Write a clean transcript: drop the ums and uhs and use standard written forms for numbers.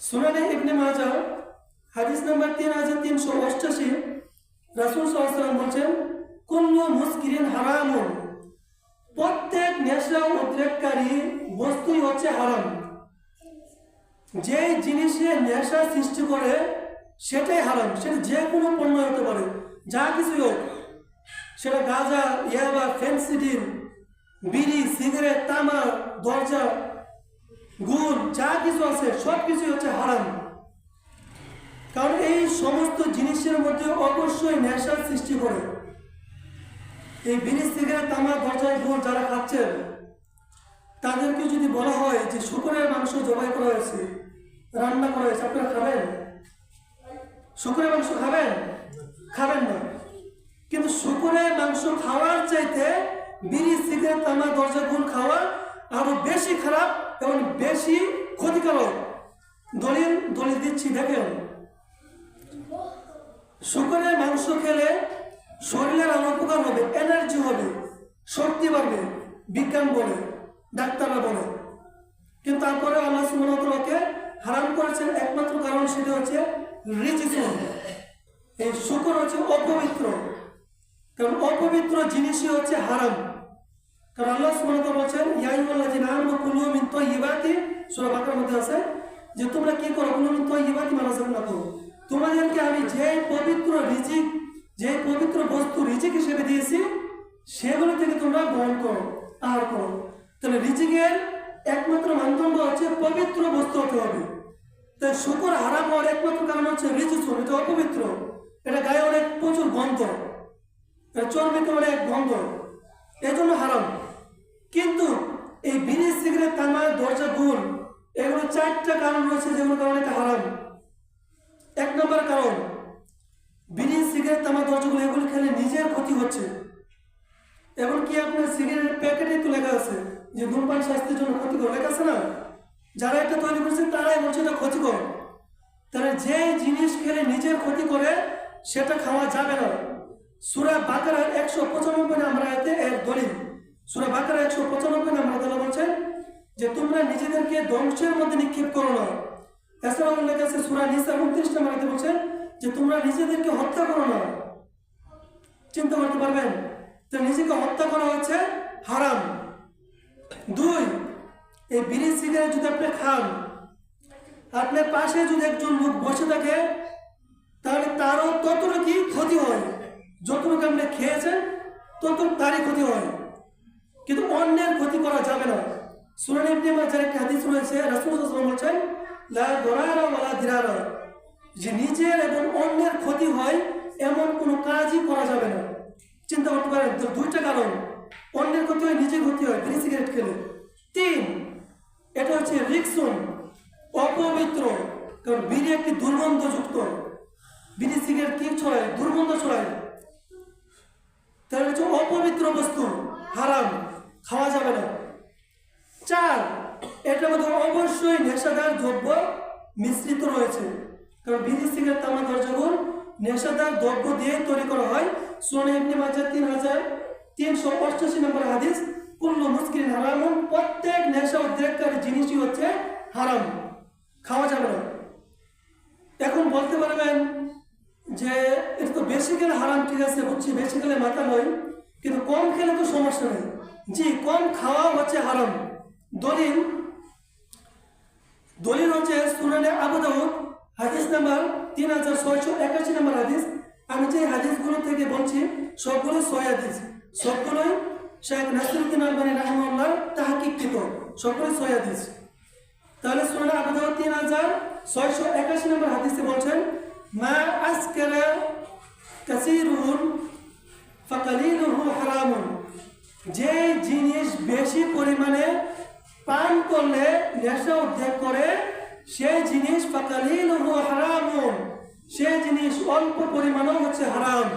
সুনানে ইবনে মাজাহ হাদিস নাম্বার 3388 রাসূল সাল্লাল্লাহু আলাইহি ওয়াসাল্লাম বলেন কুল্লু মুসকিরিন হারামুন, প্রত্যেক নেশা উদ্রেককারী বস্তুই হচ্ছে হারাম। যে জিনিসে নেশা সৃষ্টি করে সেটাই হারাম। সেটা যে কোনো পণ্য হতে পারে, যা কিছু হোক, সেটা গাঁজা, ইয়াবা, ফেন্সিডিল, বিড়ি, সিগারেট, তামাক, দরজা, গুণ, যা কিছু আছে সব কিছুই হচ্ছে হারাম। কারণ এই সমস্ত জিনিসের মধ্যে অবশ্যই নেশার সৃষ্টি করে। এই বিড়ি, সিগারেট, তামাক, দরজা, গুণ যারা খাচ্ছেন তাদেরকে যদি বলা হয় যে শুকরের মাংস জবাই করা হয়েছে, রান্না করা হয়েছে, আপনারা খাবেন? শুকরের মাংস খাবেন? খাবেন না। কিন্তু শুকরের মাংস খাওয়ার চাইতে বিড়ি, সিগারেট, তামাক, দরজা, গুণ খাওয়া আরো বেশি খারাপ এবং বেশি ক্ষতিকারক। দলিল দিচ্ছি, দেখেন। শুকরের মাংস খেলে শরীরের আরো উপকার হবে, এনার্জি হবে, শক্তি বাড়বে, বিজ্ঞান বলে, ডাক্তাররা বলে। কিন্তু তারপরে আল্লাহ সুবহানাহু ওয়া তাআলাকে হারাম করেছেন একমাত্র কারণ সেটা হচ্ছে রিজিসুন। এই শুকর হচ্ছে অপবিত্র, কারণ অপবিত্র জিনিসই হচ্ছে হারাম। কারণ আল্লাহ সুবহানাহু ওয়া তাআলা বলেন ইয়া আইয়ুহাল্লাযীনা আমানু কুলু মিন তাইয়্যিবাতি, সূরা বাকারার মধ্যে আছে যে তোমরা কি করো, কুলু মিন তাইয়্যিবাতি মা রাযাকনাকুম, তোমাদেরকে আমি যে পবিত্র রিজিক, যে পবিত্র বস্তু রিজিক হিসেবে দিয়েছি সেগুলো থেকে তোমরা গ্রহণ করো, আহার করো। তাহলে রিজিকের একমাত্র মানদণ্ড হচ্ছে পবিত্র বস্তু হতে হবে। তাই শুকর হারাম হওয়ার একমাত্র কারণ হচ্ছে রিজিসুন, এটা অপবিত্র, এটা গায়ে অনেক প্রচুর গন্ধ, চর্বিতে অনেক গন্ধ, এজন্য হারাম। কিন্তু এই বিড়ি, সিগারেট, তামাক, দরজা, গুণ, এগুলো 4টা কারণ রয়েছে যেগুলো কারণে এটা হারাম। 1 নম্বর কারণ, বিড়ি, সিগারেট, তামাক, দরজাগুলো এগুলো খেলে নিজের ক্ষতি হচ্ছে। এখন কি আপনার সিগারেটের প্যাকেটে তো লেখা আছে যে ধূমপান স্বাস্থ্যের জন্য ক্ষতিকর, লেখা আছে না? যারা এটা তৈরি করছে তারাই বলছে এটা ক্ষতিকর। তাহলে যে জিনিস খেলে নিজের ক্ষতি করে সেটা খাওয়া যাবে না। সূরা বাকারার 195 নম্বর আয়াতে এর দলিল। সূরা বাকারার 195 নম্বর আয়াতে বলছেন যে তোমরা নিজেদেরকে ধ্বংসের মধ্যে নিক্ষেপ করো না। এছাড়াও উল্লেখ আছে সূরা নিসা 29 নম্বর আয়াতে বলছেন যে তোমরা নিজেদেরকে হত্যা করো না। চিন্তা করতে পারবেন? তো নিজেকে হত্যা করা হচ্ছে হারাম। 2, এই বিড়ি, সিগারেট যদি আপনি খান, আপনার পাশে যদি একজন লোক বসে থাকে তাহলে তারও ততটুকুই ক্ষতি হয়, যতটুকু আপনি খেয়েছেন ততটুকু তারই ক্ষতি হয়। কিন্তু অন্যের ক্ষতি করা যাবে না। সুনান ইবনে মাজাহ একটা হাদিস রয়েছে, রাসূল সাল্লাল্লাহু আলাইহি ওয়াসাল্লাম বলেছেন লা দরারা ওয়ালা দিরারা, যে নিজের এবং অন্যের ক্ষতি হয় এমন কোনো কাজই করা যাবে না। চিন্তা করতে পারেন? তো 2টা কারণ, অন্যের ক্ষতি হয়, নিজের ক্ষতি হয় বিড়ি, সিগারেট খেলে। 3, এটা হচ্ছে রিকসুন, অপবিত্র, কারণ বিড়ি একটি দুর্গন্ধযুক্ত, বিড়ি, সিগারেট কি ছড়ায়? দুর্গন্ধ ছড়ায়। তাহলে হচ্ছে অপবিত্র বস্তু, হারাম, খাওয়া যাবে না। 4, এটার মধ্যে অবশ্যই নেশাদার দ্রব্য মিশ্রিত রয়েছে, কারণ বিড়ি, সিগারেট, তামাক, দরজা, গুণ নেশাদার দ্রব্য দিয়ে তৈরি করা হয়। সুনান ইবনে মাজাহ 3388 নম্বর হাদিস, কুল্লু মুসকিরিন হারামুন, প্রত্যেক নেশা উদ্রেককারী জিনিসই হচ্ছে হারাম, খাওয়া যাবে না। এখন বলতে পারবেন যে এটা তো বেশি খেলে হারাম, ঠিক আছে বুঝছি, বেশি খেলে মাথা নয়, কিন্তু কম খেলে তো সমস্যা নেই। জি, কম খাওয়া হচ্ছে হারাম। দলিল হচ্ছে সুনানে আবু দাউদ হাদিস নাম্বার 3681 নম্বর হাদিস। আমি যে হাদিসগুলো থেকে বলছি সবগুলো সহিহ হাদিস, সবগুলোই শাইখ নাসিরউদ্দিন আলবানী রাহিমাহুল্লাহ তাহকিককৃত, সবগুলো সহিহ হাদিস। তাহলে সুনানে আবু দাউদ 3681 নম্বর হাদিসে বলছেন মা আসকারা কাসীরুন ফাকালিলুহু হারামুন, যে জিনিস বেশি পরিমাণে পান করলে নেশা উদ্রেক করে সেই জিনিস ফাকালিলুহু হারামুন, সেই জিনিস অল্প পরিমাণও হচ্ছে হারাম।